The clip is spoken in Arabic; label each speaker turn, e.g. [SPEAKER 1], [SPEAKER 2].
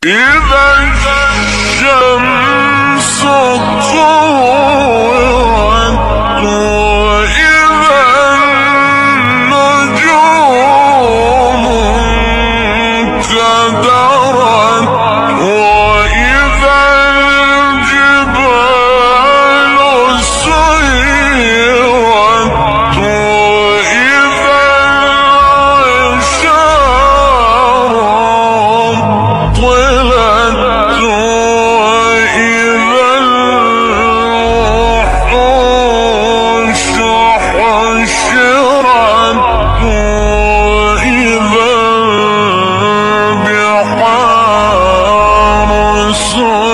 [SPEAKER 1] إذا الشمس كورت وإذا النجوم انكدرت وإذا الجبال سيرت وإذا العشار طلعت وإذا الوحوش حشرت وإذا البحار سجرت